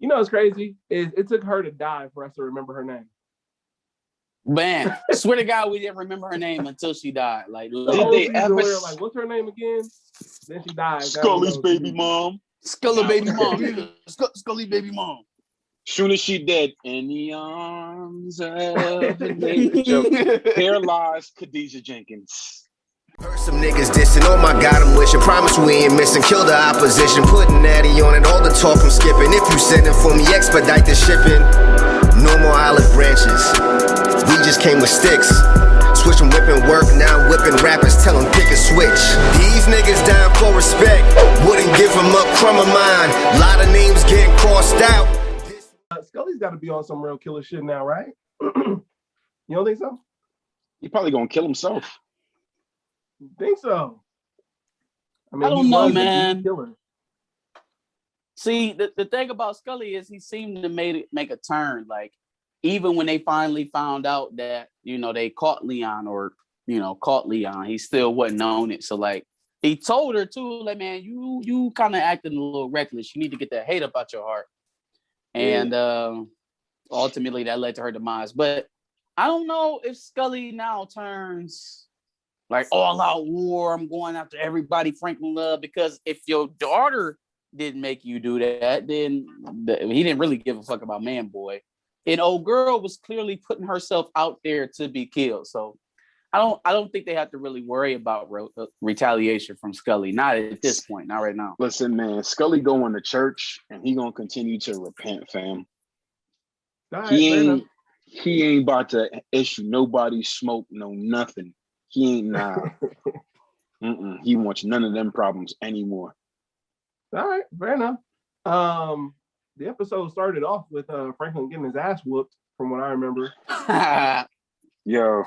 You know what's crazy? It took her to die for us to remember her name. Man, swear to God, we didn't remember her name until she died. Like, did they ever? Like, what's her name again? Then she died. Scully's baby mom. Scully baby mom. Scully baby mom. Soon as she dead, in the arms of an angel, paralyzed Khadijah Jenkins. Heard some niggas dissing, oh my God, I'm wishing. Promise we ain't missing, kill the opposition. Putting Natty on it, all the talk I'm skipping. If you sending for me, expedite the shipping. No more olive branches, we just came with sticks. Switch from whipping work, now whipping rappers, tell them pick a switch. These niggas down for respect, wouldn't give them up, crumb of mine. Lot of names getting crossed out. Scully's got to be on some real killer shit now, right? You don't think so? He probably gonna kill himself. Think so? I mean, I don't know, man. See, the thing about Scully is he seemed to make a turn. Like, even when they finally found out that, you know, they caught Leon, he still wasn't on it. So, like, he told her too, like, man, you kind of acting a little reckless. You need to get that hate up out your heart. And ultimately that led to her demise. But I don't know if Scully now turns like all out war. I'm going after everybody Franklin loved, because if your daughter didn't make you do that, then he didn't really give a fuck about Manboy. And old girl was clearly putting herself out there to be killed. So I don't think they have to really worry about retaliation from Scully. Not at this point, not right now. Listen, man, Scully going to church and he gonna continue to repent, fam. Right, he ain't about to issue nobody smoke, no nothing. He ain't He wants none of them problems anymore. All right, fair enough. The episode started off with Franklin getting his ass whooped, from what I remember. Yo.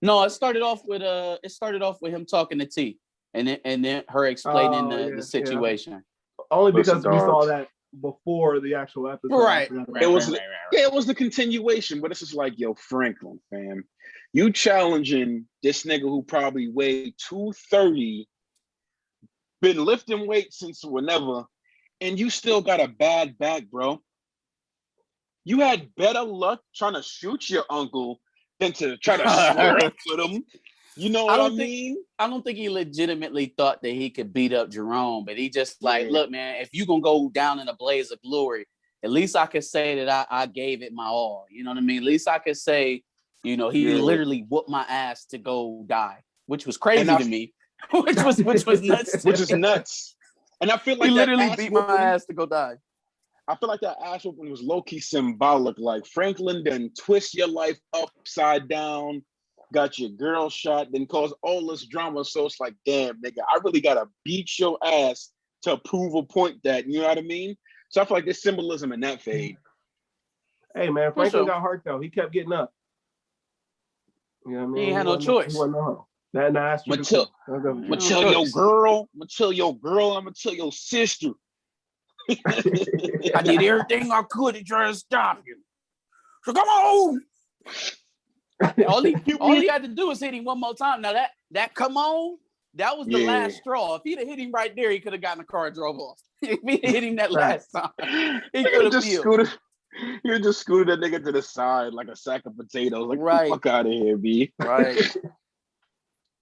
No, it started off with him talking to T, and then her explaining the situation. Yeah. Only because we saw that before the actual episode. Right. It was the continuation, but it's just like, yo, Franklin, fam, you challenging this nigga who probably weighed 230, been lifting weights since whenever, and you still got a bad back, bro. You had better luck trying to shoot your uncle than to try to swear up with him. You know what I mean? I don't think he legitimately thought that he could beat up Jerome, but he just like, look, man, if you gonna go down in a blaze of glory, at least I could say that I gave it my all. You know what I mean? At least I could say, you know, he literally whooped my ass to go die, which was crazy to me. which was nuts. Which is nuts. And I feel like he literally beat my ass to go die. I feel like that ass whooping was low-key symbolic. Like, Franklin then twist your life upside down, got your girl shot, then caused all this drama. So it's like, damn, nigga, I really gotta beat your ass to prove a point that, you know what I mean? So I feel like there's symbolism in that fade. Hey, man, Franklin got hurt, though. He kept getting up. You know what I mean? He had no choice. He wasn't no. That's true. I'm gonna tell your girl, I'm gonna tell your sister. I did everything I could to try to stop you. So come on. all he had to do was hit him one more time. Now that come on, that was the last straw. If he'd have hit him right there, he could have gotten the car and drove off. If he hit him that last time, he could have scooted. You just scooted that nigga to the side like a sack of potatoes. Like, right. Fuck out of here, B. Right.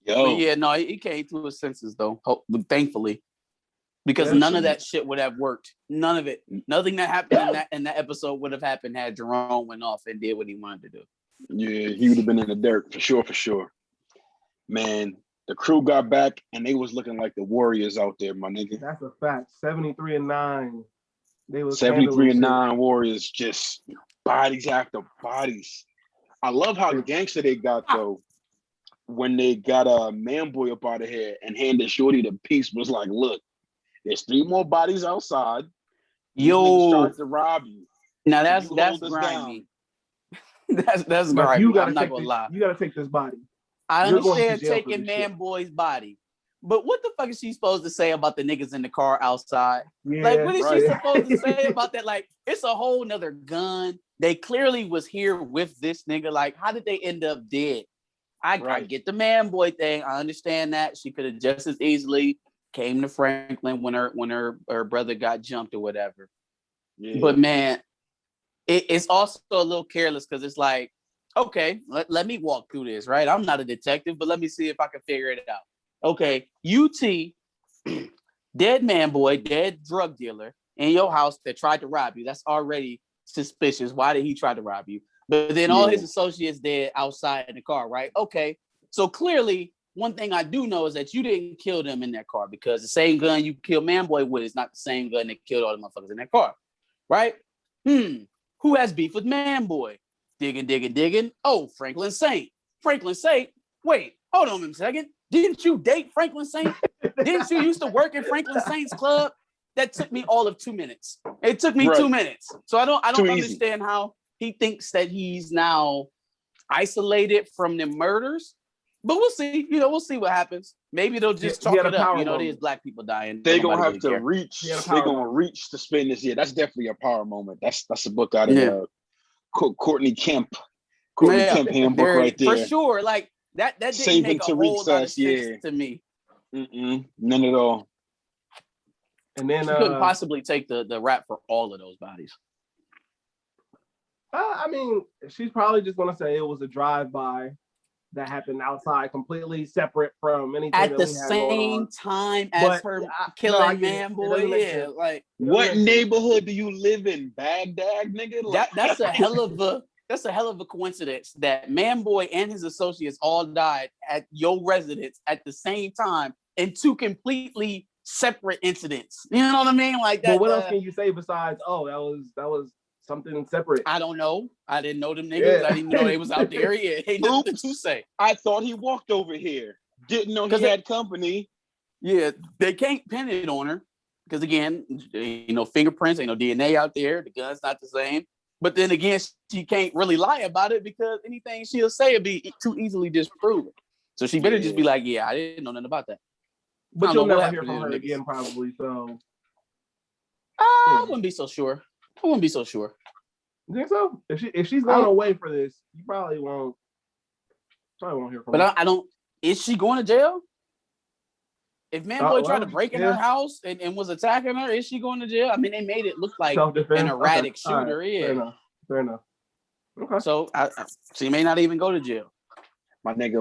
Yo. But yeah, no, he came to his senses though, thankfully. Because none of that shit would have worked. None of it. Nothing that happened in that episode would have happened had Jerome went off and did what he wanted to do. Yeah, he would have been in the dirt for sure. Man, the crew got back and they was looking like the Warriors out there, my nigga. That's a fact. 73-9. They was 73-9 Warriors, just bodies after bodies. I love how gangster they got though. When they got a Manboy up out of here and handed Shorty the piece, was like, look, there's 3 more bodies outside. Yo, starts to rob you. Now that's grimy. that's grimy. I'm not gonna lie. You gotta take this body. I understand taking Manboy's body, but what the fuck is she supposed to say about the niggas in the car outside? Yeah, like, what is she supposed to say about that? Like, it's a whole nother gun. They clearly was here with this nigga. Like, how did they end up dead? I get the Manboy thing. I understand that. She could have just as easily came to Franklin when her brother got jumped or whatever. Yeah. But man, it's also a little careless because it's like, okay, let me walk through this, right? I'm not a detective, but let me see if I can figure it out. Okay, UT, dead man boy, dead drug dealer in your house that tried to rob you. That's already suspicious. Why did he try to rob you? But then all his associates dead outside in the car, right? Okay, so clearly, one thing I do know is that you didn't kill them in that car because the same gun you killed Manboy with is not the same gun that killed all the motherfuckers in that car, right? Who has beef with Manboy? Digging. Oh, Franklin Saint. Franklin Saint? Wait, hold on a second. Didn't you date Franklin Saint? Didn't you used to work at Franklin Saint's club? That took me all of 2 minutes. It took me 2 minutes. So I don't understand how he thinks that he's now isolated from the murders. But we'll see. We'll see what happens. Maybe they'll just chalk it up. There's black people dying. They're gonna have to reach. They're gonna reach to spin this. Yeah, that's definitely a power moment. That's a book out of Courtney Kemp. Courtney Kemp handbook right there. For sure. Like that didn't Saving make a whole lot of sense to me. None at all. And then she couldn't possibly take the rap for all of those bodies. I mean, she's probably just gonna say it was a drive-by that happened outside, completely separate from anything. At the same time as her killing Manboy. Yeah, like what neighborhood do you live in? Baghdad, nigga? Like, that's a hell of a coincidence that Manboy and his associates all died at your residence at the same time in two completely separate incidents. You know what I mean? Like that. But what else can you say besides, that was something separate? I don't know. I didn't know them niggas. I didn't know they was out there. Yeah, ain't nothing to say. I thought he walked over here. Didn't know he had company. Yeah, they can't pin it on her because again, fingerprints, ain't no DNA out there. The gun's not the same. But then again, she can't really lie about it because anything she'll say will be too easily disproven. So she better just be like, yeah, I didn't know nothing about that. But you'll never hear from her again, probably. So I wouldn't be so sure. You think so? If she's going away for this, you probably won't hear from her. But I don't. Is she going to jail? If Manboy tried to break in her house and was attacking her, is she going to jail? I mean, they made it look like an erratic shooter. Right. Yeah, fair enough. Okay. So she may not even go to jail. My nigga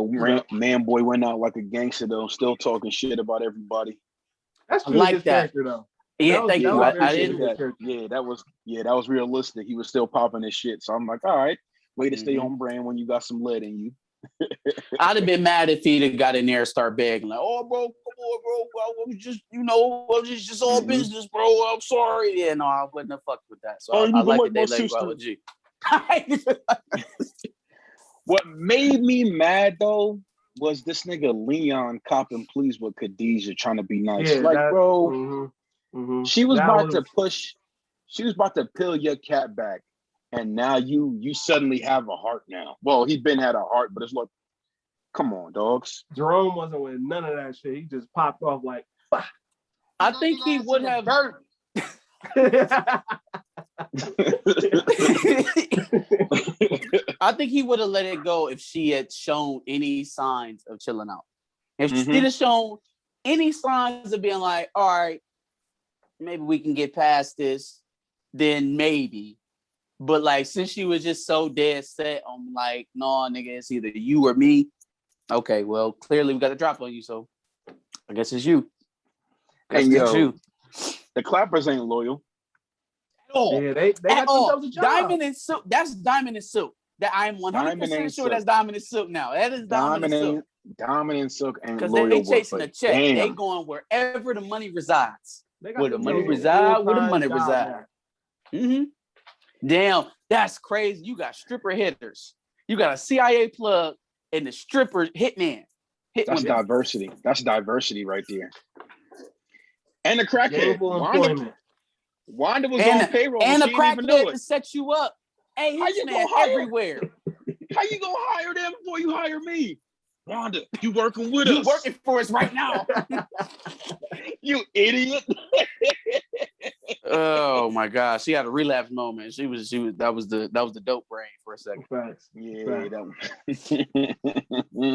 Manboy went out like a gangster though, still talking shit about everybody. That's true. Like that character though. Yeah, thank you. I didn't. That was realistic. He was still popping his shit. So I'm like, all right, way to stay on brand when you got some lead in you. I'd have been mad if he'd have got in there and start begging like, "Oh, bro, come on, bro. I was just, just all business, bro. I'm sorry." Yeah, no, I wouldn't have fucked with that. So I like that they let go with G. What made me mad though was this nigga Leon copping pleas with Khadijah trying to be nice. Yeah, bro. She was about to peel your cat back, and now you suddenly have a heart now. Well, he been had a heart, but it's like, come on, dogs. Jerome wasn't with none of that shit. He just popped off like. I think he would have. I think he would have let it go if she had shown any signs of chilling out. If she had shown any signs of being like, all right, maybe we can get past this, then maybe. But like, since she was just so dead set on like, no, nigga, it's either you or me. Okay, well, clearly we got a drop on you, so I guess it's you. And you. The clappers ain't loyal. Yeah, they got themselves a job. Diamond and Silk. That's Diamond and Silk. That I'm 100% sure that's Diamond and Silk now. That is Diamond and Silk. Diamond and Silk ain't because loyal. They chasing a check. Damn. They going wherever the money resides. Where the money reside. Damn, that's crazy. You got stripper hitters. You got a CIA plug and the stripper hitman. That's diversity. That's diversity right there. And the crackhead. Wanda was on payroll and a crackhead to set you up. Hey, he's man everywhere. How you gonna hire them before you hire me? Wanda, you working with us. You working for us right now. You idiot. Oh my gosh. She had a relapse moment. She was that was the dope brain for a second. Facts. Yeah, that one.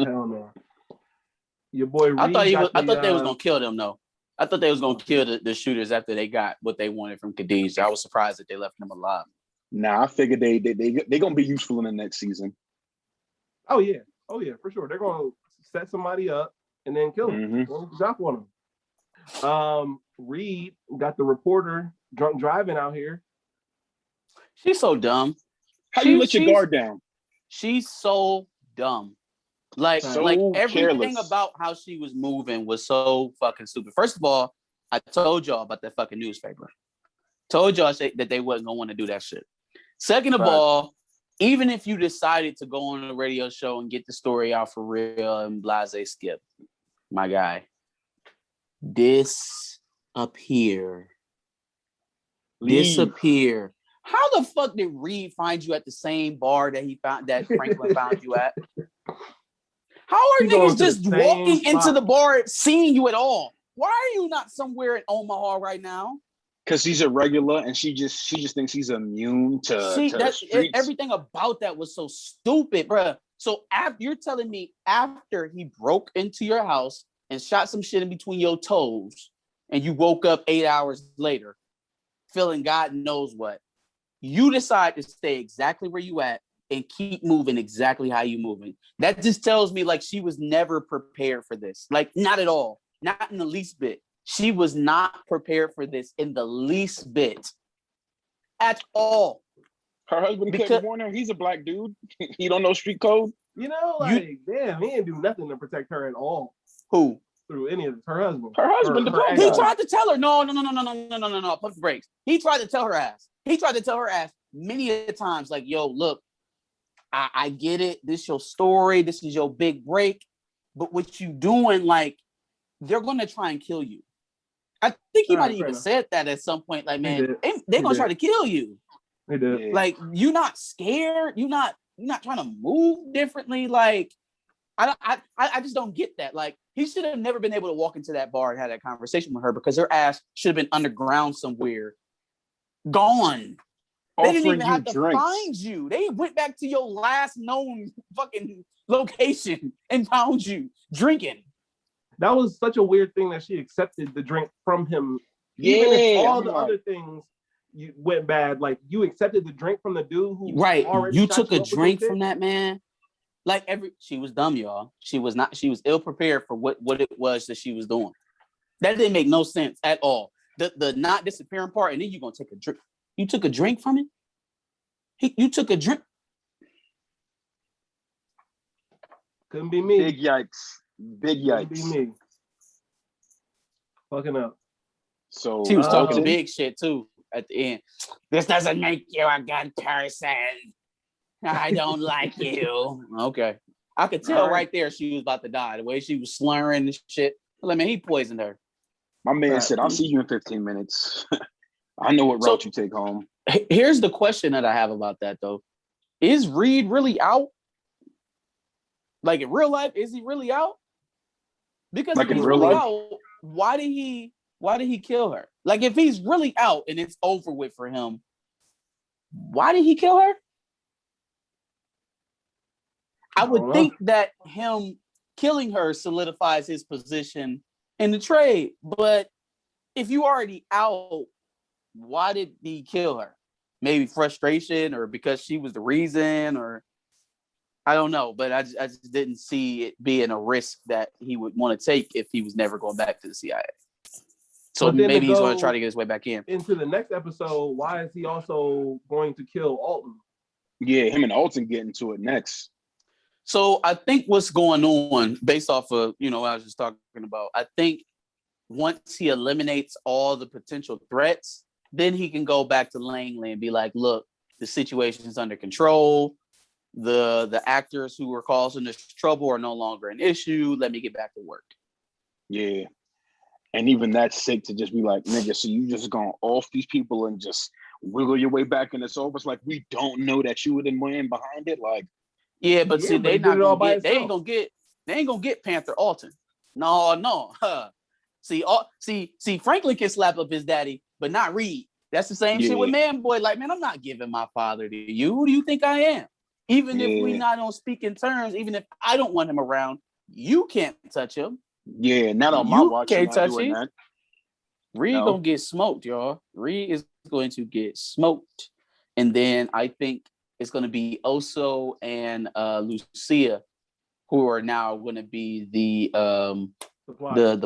Hell no. Your boy Reed I thought they was gonna kill them though. I thought they was gonna kill the shooters after they got what they wanted from Khadijah. I was surprised that they left them alive. Nah, I figured they gonna be useful in the next season. Oh yeah, for sure. They're gonna set somebody up and then kill them. Drop on them. Reed got the reporter drunk driving out here. She's so dumb. How you let your guard down? She's so dumb. Like everything about how she was moving was so fucking stupid. First of all, I told y'all about that fucking newspaper. Told y'all that they wasn't gonna want to do that shit. Second of all, even if you decided to go on a radio show and get the story out for real and blase skip, my guy, disappear. How the fuck did Reed find you at the same bar that Franklin found you at? How are niggas just walking into the bar seeing you at all? Why are you not somewhere in Omaha right now? Because he's a regular and she just thinks he's immune to everything about that was so stupid, bruh. So you're telling me after he broke into your house and shot some shit in between your toes and you woke up 8 hours later feeling God knows what, you decide to stay exactly where you at and keep moving exactly how you moving. That just tells me like she was never prepared for this. Like not at all. Not in the least bit. She was not prepared for this in the least bit. At all. Her husband couldn't warn her. He's a black dude. He don't know street code. You know, damn, he didn't do nothing to protect her at all. Who? Through any of this. Her husband. He tried to tell her. No. Pump the brakes. He tried to tell her ass. Many a times, like, yo, look, I get it. This your story. This is your big break. But what you doing, like, they're going to try and kill you. I think he might have even said that at some point. Like, man, they're going to try to kill you. They did. Like, you not scared? You're not trying to move differently? Like, I just don't get that. Like, he should have never been able to walk into that bar and have that conversation with her because her ass should have been underground somewhere. Gone. They didn't even have to find you. They went back to your last known fucking location and found you drinking. That was such a weird thing that she accepted the drink from him. Yeah. Even if all the other things went bad, like you accepted the drink from the dude who you took a drink from that man. Like she was dumb, y'all. She was ill prepared for what it was that she was doing. That didn't make no sense at all. The not disappearing part, and then you're gonna take a drink. You took a drink from him? You took a drink? Couldn't be me. Big yikes. Couldn't be me. Fucking up. So she was talking big shit too at the end. This doesn't make you a good person. I don't like you. Okay. I could tell right there she was about to die. The way she was slurring and shit. Like, man, he poisoned her. My man said, I'll see you in 15 minutes. I know what route you take home. Here's the question that I have about that, though. Is Reed really out? Like, in real life, is he really out? Because like if he's really out, why did he kill her? Like, if he's really out and it's over with for him, why did he kill her? I would think that him killing her solidifies his position in the trade. But if you already out, why did he kill her? Maybe frustration or because she was the reason, or I don't know. But I just didn't see it being a risk that he would want to take if he was never going back to the CIA. So maybe he's going to try to get his way back in. Into the next episode, why is he also going to kill Alton? Yeah, him and Alton get into it next. So I think what's going on, based off of, what I was just talking about, I think once he eliminates all the potential threats, then he can go back to Langley and be like, look, the situation is under control. The actors who were causing this trouble are no longer an issue. Let me get back to work. Yeah. And even that's sick to just be like, nigga, so you just gonna off these people and just wiggle your way back in the office? Like, we don't know that you were the man behind it. Like, yeah, but see, they ain't gonna get Panther Alton. No. See, Franklin can slap up his daddy, but not Reed. That's the same shit with Manboy. Like, man, I'm not giving my father to you. Who do you think I am? Even if we not on speaking terms, even if I don't want him around, you can't touch him. Yeah, not on my watch. Can't touch him. Reed gonna get smoked, y'all. Reed is going to get smoked, and then I think it's gonna be Oso and Lucia, who are now going to be the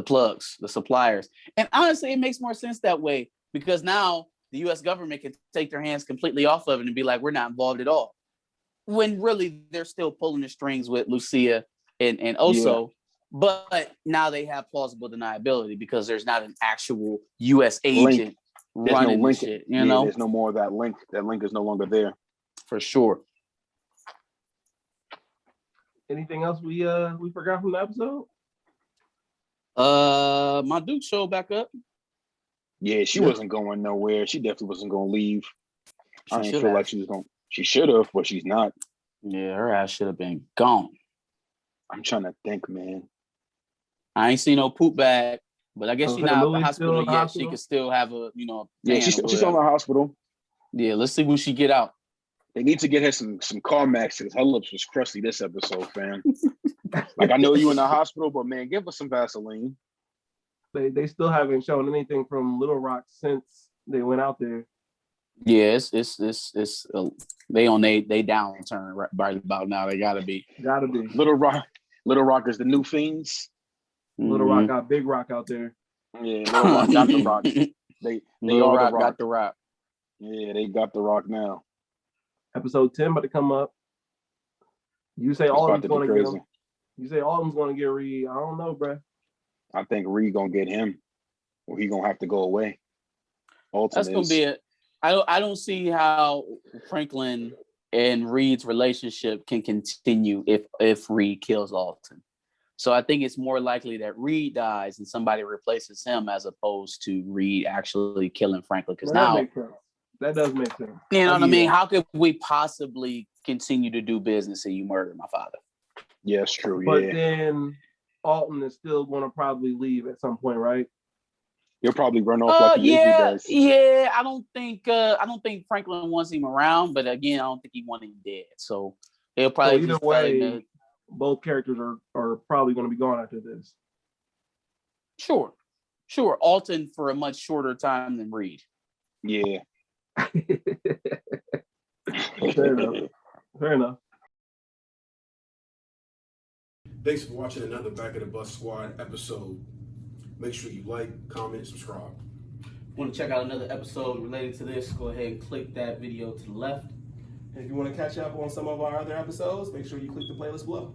plugs, the suppliers. And honestly, it makes more sense that way because now the U.S. government can take their hands completely off of it and be like, we're not involved at all. When really they're still pulling the strings with Lucia and Oso, but now they have plausible deniability because there's not an actual U.S. agent running this shit. You know, there's no more of that link. That link is no longer there. For sure. Anything else we forgot from the episode? My Duke showed back up. Yeah, she wasn't going nowhere. She definitely wasn't going to leave. I didn't feel like she was going. She should have, but she's not. Yeah, her ass should have been gone. I'm trying to think, man. I ain't seen no poop bag, but I guess she's not at the hospital yet. Hospital? She could still have a, she's still in the hospital. Yeah, let's see when she get out. They need to get her some Carmex because her lips was crusty this episode, fam. Like, I know you in the hospital, but man, give us some Vaseline. They still haven't shown anything from Little Rock since they went out there. Yeah, it's they on they downturn right about now. They gotta be. Little Rock is the new Fiends. Little Rock got Big Rock out there. Yeah, Little Rock got the Rock. They Little all Rock the Rock. got the Rock. Yeah, they got the Rock now. Episode 10 about to come up. You say all of them's going to get him. You say all of them's going to get Reed. I don't know, bro. I think Reed gonna get him, or he gonna have to go away. That's gonna be it. I don't see how Franklin and Reed's relationship can continue if Reed kills Alton. So I think it's more likely that Reed dies and somebody replaces him as opposed to Reed actually killing Franklin. Because now that does make sense. You know what I mean? How could we possibly continue to do business and you murder my father? Yeah, it's true. But then Alton is still going to probably leave at some point, right? He'll probably run off like he usually does. Yeah. I don't think Franklin wants him around, but again, I don't think he wants him dead. So he'll probably either way, both characters are probably going to be gone after this. Sure. Alton for a much shorter time than Reed. Yeah. Fair enough. Thanks for watching another Back of the Bus Squad episode. Make sure you like, comment, subscribe. Want to check out another episode related to this? Go ahead and click that video to the left. And if you want to catch up on some of our other episodes, make sure you click the playlist below.